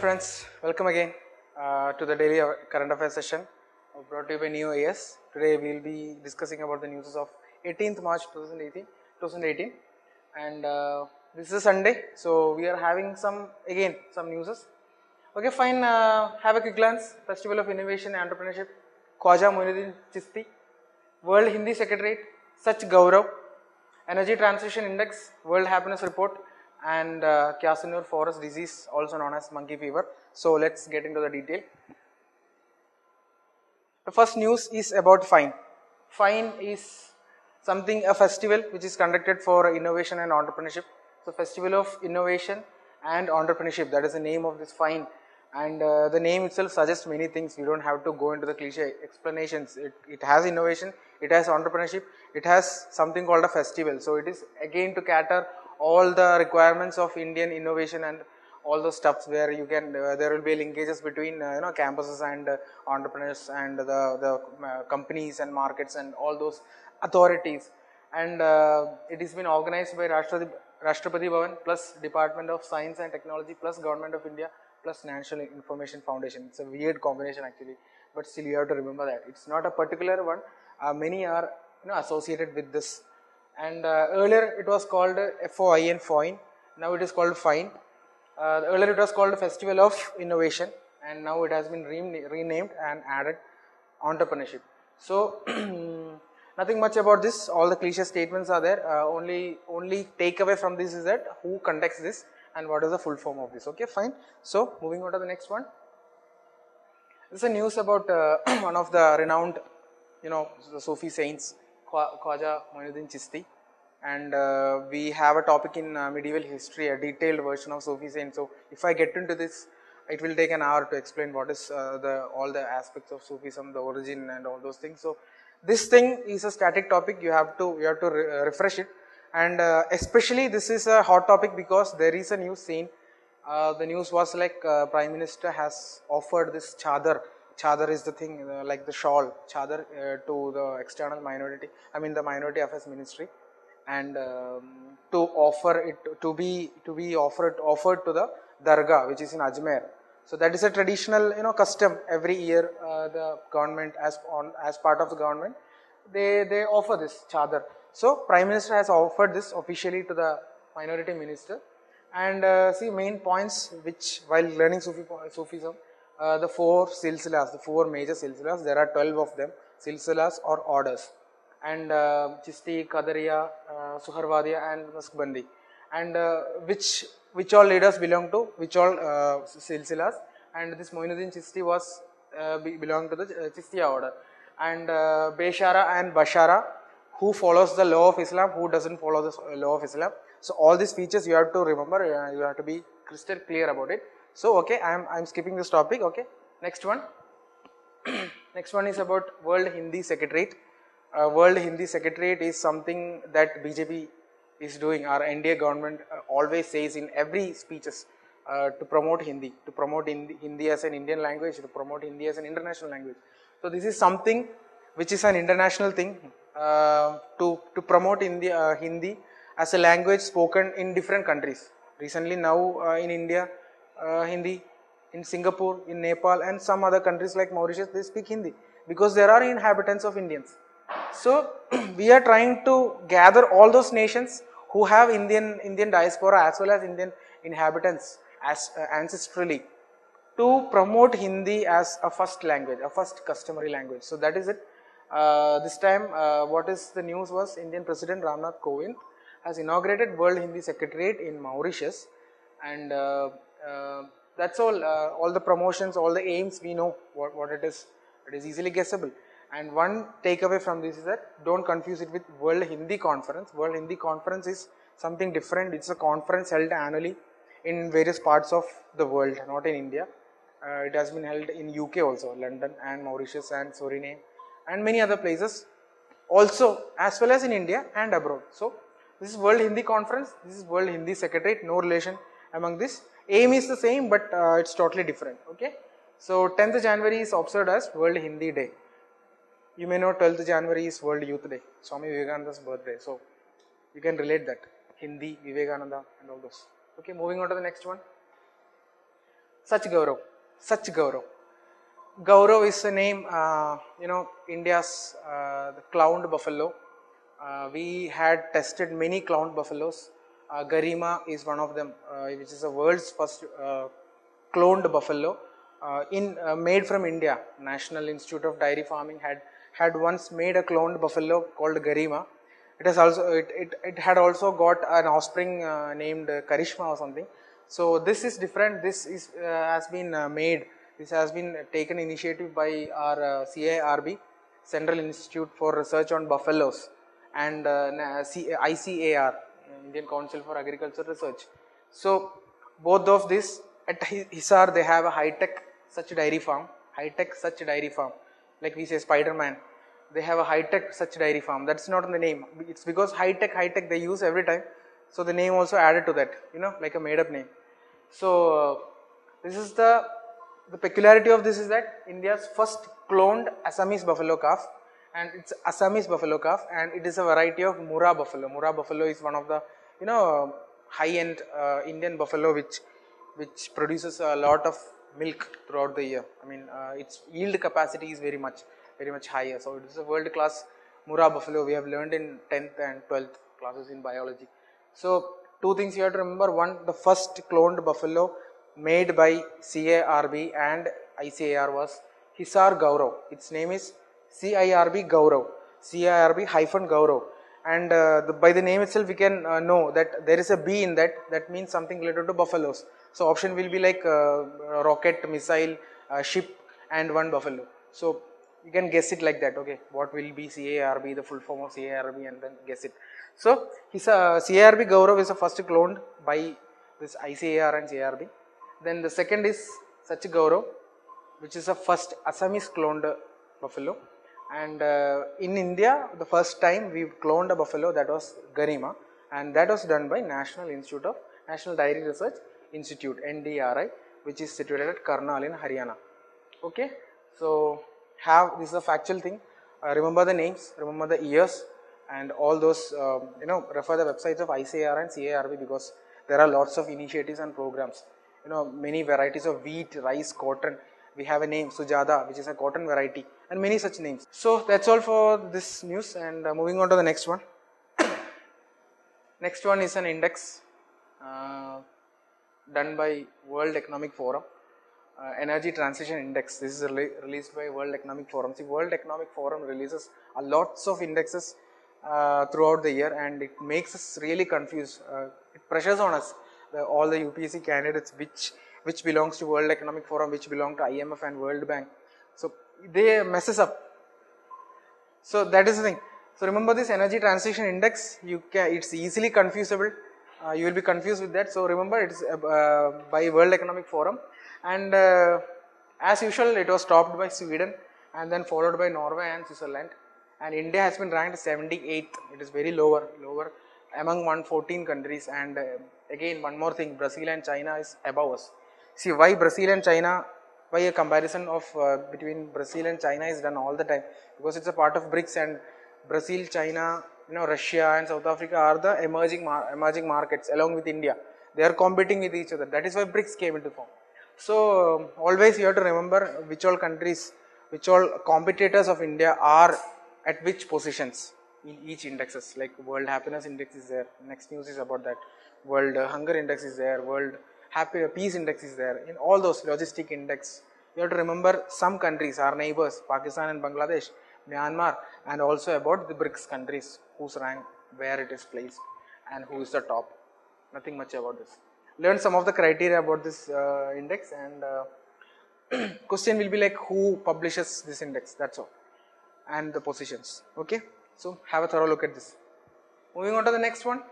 friends, welcome again to the daily current affairs session brought to you by Ekam IAS. Today we will be discussing about the news of 18th March 2018 and this is a Sunday, so we are having some news. Okay, fine, have a quick glance. Festival of Innovation and Entrepreneurship, Khwaja Moinuddin Chishti, World Hindi Secretariat, Sach Gaurav, Energy Transition Index, World Happiness Report, and Kyasanur forest disease, also known as monkey fever. So let's get into the detail. The first news is about FINE. FINE is a festival which is conducted for innovation and entrepreneurship. So Festival of Innovation and Entrepreneurship, that is the name of this FINE. And the name itself suggests many things. You don't have to go into the cliche explanations. It has innovation, it has entrepreneurship, it has something called a festival. So it is again to cater all the requirements of Indian innovation and all those stuffs where you can there will be linkages between campuses and entrepreneurs and the companies and markets and all those authorities. And it has been organized by Rashtrapati Bhavan plus Department of Science and Technology plus Government of India plus National Information Foundation. It's a weird combination actually, but still you have to remember that it's not a particular one. Many are associated with this. And earlier it was called FOIN, FOIN. Now it is called FINE. Earlier it was called Festival of Innovation, and now it has been renamed and added entrepreneurship. So nothing much about this. All the cliche statements are there. Only takeaway from this is that who conducts this and what is the full form of this. Okay, fine. So moving on to the next one. This is a news about one of the renowned, the Sufi saints, Khwaja Moinuddin Chishti, and we have a topic in medieval history, a detailed version of Sufi saints. So if I get into this, it will take an hour to explain what is all the aspects of Sufism, the origin and all those things. So this thing is a static topic. You have to refresh it, and especially this is a hot topic because there is a news scene. The news was like Prime Minister has offered this chadar. Chadar is the thing like the shawl, chadar to the external minority, the Minority Affairs Ministry, and to offer it to be offered to the Dargah, which is in Ajmer. So that is a traditional custom. Every year the government as part of the government they offer this chadar. So Prime Minister has offered this officially to the Minority Minister, and see main points which while learning Sufism. The four silsilas, the four major silsilas, there are 12 of them, silsilas or orders, and Chishti, Qadariya, Suharwadiya and Naqshbandi, and which all leaders belong to which all silsilas, and this Moinuddin Chishti was belong to the Chishtiya order, and Beshara and Bashara, who follows the law of Islam, who doesn't follow the law of Islam. So all these features you have to remember, you have to be crystal clear about it. So okay, I'm skipping this topic. Okay, next one. Next one is about World Hindi Secretariat. World Hindi Secretariat is something that BJP is doing. Our NDA government always says in every speeches to promote Hindi, Hindi as an Indian language, to promote Hindi as an international language. So this is something which is an international thing to promote Hindi as a language spoken in different countries. Recently now in India, Hindi, in Singapore, in Nepal and some other countries like Mauritius, they speak Hindi because there are inhabitants of Indians. So we are trying to gather all those nations who have Indian diaspora as well as Indian inhabitants as ancestrally to promote Hindi as a first language, a first customary language. So that is it. This time what is the news was Indian President Ramnath Kovind has inaugurated World Hindi Secretariat in Mauritius, and that's all the promotions, all the aims, we know what it is. It is easily guessable. And one takeaway from this is that don't confuse it with World Hindi Conference. World Hindi Conference is something different. It's a conference held annually in various parts of the world, not in India. It has been held in UK also, London and Mauritius and Suriname and many other places also, as well as in India and abroad. So this is World Hindi Conference, this is World Hindi Secretariat, no relation among this. Aim is the same, but it's totally different. Okay, so 10th January is observed as World Hindi Day. You may know 12th January is World Youth Day, Swami Vivekananda's birthday. So you can relate that, Hindi, Vivekananda and all those. Okay, moving on to the next one. Such Gaurav. Such Gaurav. Gaurav is the name, India's the clowned buffalo. We had tested many clowned buffaloes. Garima is one of them, which is the world's first cloned buffalo, made from India. National Institute of Dairy Farming had once made a cloned buffalo called Garima. It had also got an offspring named Karishma or something. So this is different. This is has been made. This has been taken initiative by our CIRB, Central Institute for Research on Buffaloes, and ICAR, Indian Council for Agricultural Research. So both of this at Hisar, they have a high-tech such dairy farm, like we say Spider-Man. They have a high-tech such dairy farm. That's not in the name. It's because high-tech they use every time. So the name also added to that, like a made-up name. So this is the peculiarity of this is that India's first cloned Assamese buffalo calf, and it's Assamese buffalo calf, and it is a variety of Murrah buffalo. Murrah buffalo is one of the high-end Indian buffalo which produces a lot of milk throughout the year. I mean, its yield capacity is very much higher. So it is a world-class Murrah buffalo. We have learned in 10th and 12th classes in biology. So two things you have to remember. One, the first cloned buffalo made by CIRB and ICAR was Hisar Gaurav. Its name is CIRB Gaurav, CIRB-Gaurav. And by the name itself we can know that there is a B in that. That means something related to buffaloes. So option will be like rocket, missile, ship and one buffalo. So you can guess it like that. Okay, what will be CIRB, the full form of CIRB, and then guess it. So CIRB Gaurav is the first cloned by this ICAR and CIRB. Then the second is Sach Gaurav, which is the first Assamese cloned buffalo. And in India, the first time we cloned a buffalo, that was Garima, and that was done by National Dairy Research Institute, NDRI, which is situated at Karnal in Haryana. Okay, so this is a factual thing. Remember the names, remember the years, and all those. Refer the websites of ICAR and CIRB because there are lots of initiatives and programs. Many varieties of wheat, rice, cotton. We have a name Sujata, which is a cotton variety, and many such names. So that's all for this news, and moving on to the next one. Next one is an index done by World Economic Forum, Energy Transition Index. This is released by World Economic Forum. See, World Economic Forum releases lots of indexes throughout the year, and it makes us really confused. It pressures on us, all the UPSC candidates, which belongs to World Economic Forum, which belong to IMF and World Bank. So they messes up. So that is the thing. So remember this Energy Transition Index. It's easily confusable. You will be confused with that. So remember, it is by World Economic Forum, and as usual, it was topped by Sweden, and then followed by Norway and Switzerland. And India has been ranked 78th. It is very lower among 114 countries. And again, one more thing, Brazil and China is above us. See, why Brazil and China? Why a comparison of between Brazil and China is done all the time? Because it's a part of BRICS, and Brazil, China, Russia and South Africa are the emerging markets along with India. They are competing with each other. That is why BRICS came into form. So always you have to remember which all competitors of India are at which positions in each indexes. Like World Happiness Index is there. Next news is about that. World Hunger Index is there. World Peace Index is there. In all those, Logistic Index, you have to remember some countries, our neighbors, Pakistan and Bangladesh, Myanmar, and also about the BRICS countries, whose rank, where it is placed, and who is the top. Nothing much about this. Learn some of the criteria about this index, and question will be like who publishes this index, that's all, and the positions. Okay, so have a thorough look at this. Moving on to the next one.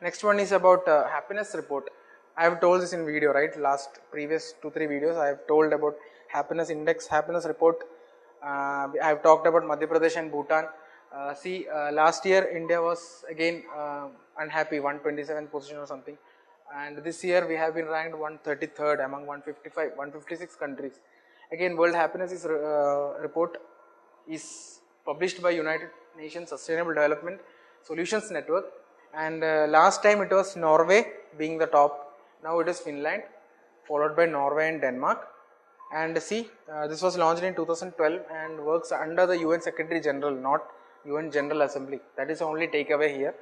Next one is about happiness report. I have told this in video, right? Previous 2-3 videos I have told about happiness index, happiness report. I have talked about Madhya Pradesh and Bhutan. Last year India was again unhappy, 127th position or something, and this year we have been ranked 133rd among 156 countries. Again, World Happiness report is published by United Nations Sustainable Development Solutions Network, and last time it was Norway being the top. Now it is Finland, followed by Norway and Denmark. And see, this was launched in 2012 and works under the UN Secretary General, not UN General Assembly. That is the only takeaway here.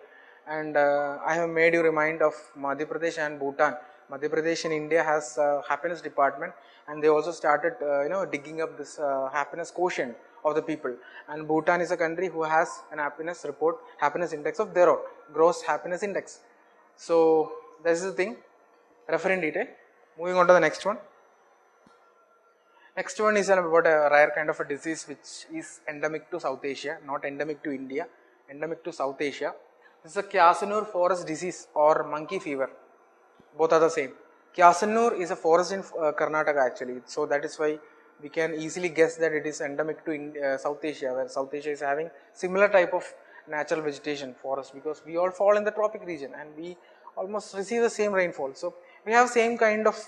And I have made you remind of Madhya Pradesh and Bhutan. Madhya Pradesh in India has a happiness department, and they also started digging up this happiness quotient of the people. And Bhutan is a country who has an happiness report, happiness index of their own, gross happiness index. So this is the thing, refer in detail. Moving on to the next one. Next one is about a rare kind of a disease which is endemic to South Asia, not endemic to India, endemic to South Asia. This is a Kyasanur forest disease or monkey fever. Both are the same. Kyasanur is a forest in Karnataka actually, so that is why we can easily guess that it is endemic to South Asia, where South Asia is having similar type of natural vegetation forest, because we all fall in the tropic region and we almost receive the same rainfall. So we have same kind of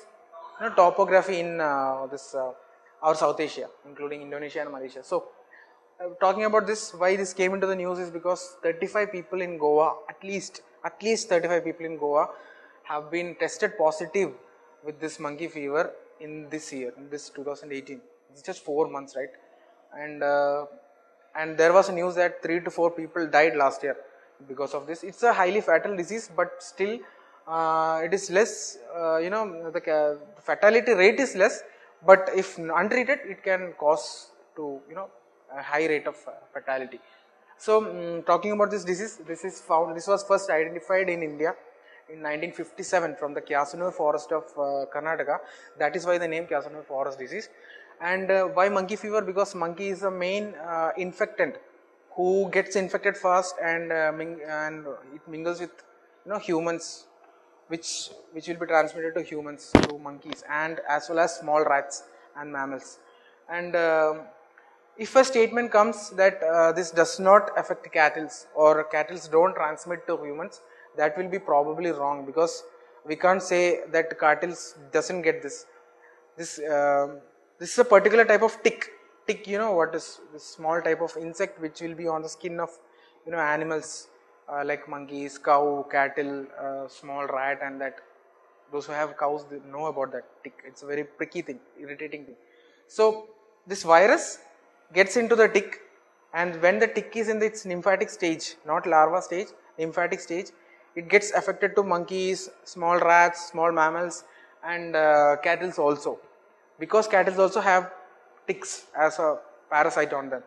topography in our South Asia, including Indonesia and Malaysia. So talking about this, why this came into the news is because 35 people in Goa, at least 35 people in Goa have been tested positive with this monkey fever in this year, in this 2018. It's just 4 months, right? And there was a news that 3 to 4 people died last year because of this. It's a highly fatal disease, but still it is less, the fatality rate is less, but if untreated, it can cause to, a high rate of fatality. So talking about this disease, this was first identified in India in 1957 from the Kyasanur forest of Karnataka. That is why the name Kyasanur forest disease. And why monkey fever? Because monkey is the main infectant who gets infected fast, and it mingles with humans, which will be transmitted to humans through monkeys, and as well as small rats and mammals. And if a statement comes that this does not affect cattle, or cattle don't transmit to humans, that will be probably wrong, because we can't say that cattle doesn't get this. This is a particular type of tick. Tick, what is this small type of insect which will be on the skin of animals like monkeys, cow, cattle, small rat, and that. Those who have cows, they know about that tick. It's a very pricky thing, irritating thing. So this virus gets into the tick, and when the tick is in its nymphatic stage, not larva stage, nymphatic stage, it gets affected to monkeys, small rats, small mammals, and cattle also, because cattle also have ticks as a parasite on them.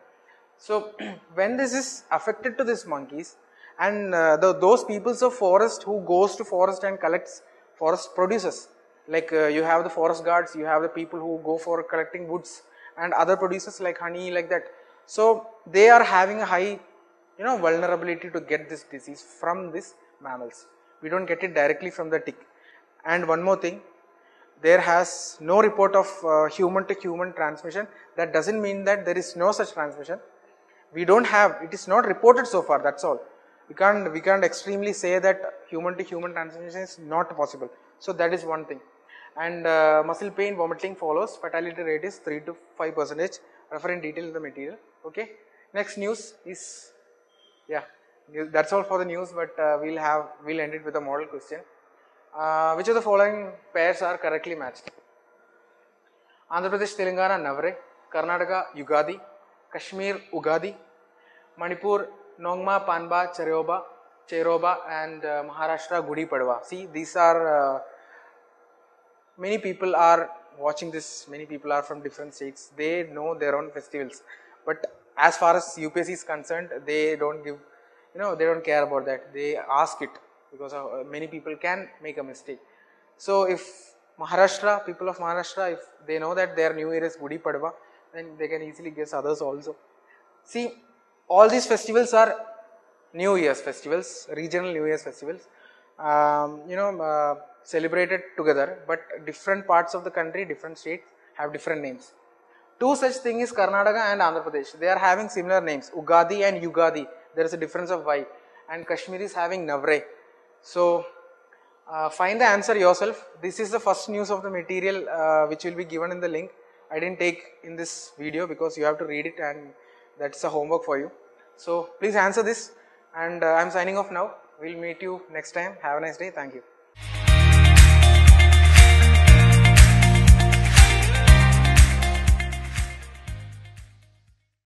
So when this is affected to these monkeys, and those peoples of forest who goes to forest and collects forest produces, like you have the forest guards, you have the people who go for collecting woods and other producers like honey, like that. So they are having a high vulnerability to get this disease from these mammals. We don't get it directly from the tick. And one more thing, there has no report of human to human transmission. That doesn't mean that there is no such transmission. We don't have, it is not reported so far, that's all. We can't extremely say that human to human transmission is not possible. So that is one thing. And muscle pain, vomiting follows. Fatality rate is 3 to 5%. Refer in detail in the material. Okay. Next news is, that's all for the news. But we'll end it with a model question. Which of the following pairs are correctly matched? Andhra Pradesh, Telangana, Navre. Karnataka, Yugadi. Kashmir, Ugadi. Manipur, Nongma, Panba, Cheroba, and Maharashtra, Gudi Padwa. See, these are many people are watching this. Many people are from different states. They know their own festivals, but as far as UPSC is concerned, they don't give, they don't care about that. They ask it because many people can make a mistake. So if people of Maharashtra, if they know that their New Year is Gudi Padwa, then they can easily guess others also. See, all these festivals are New Year's festivals, regional New Year's festivals, celebrated together, but different parts of the country, different states have different names. Two such things is Karnataka and Andhra Pradesh. They are having similar names, Ugadi and Yugadi. There is a difference of Y. And Kashmir is having Navre. So find the answer yourself. This is the first news of the material which will be given in the link. I didn't take in this video because you have to read it, and that's a homework for you. So please answer this, and I'm signing off now. We'll meet you next time. Have a nice day. Thank you.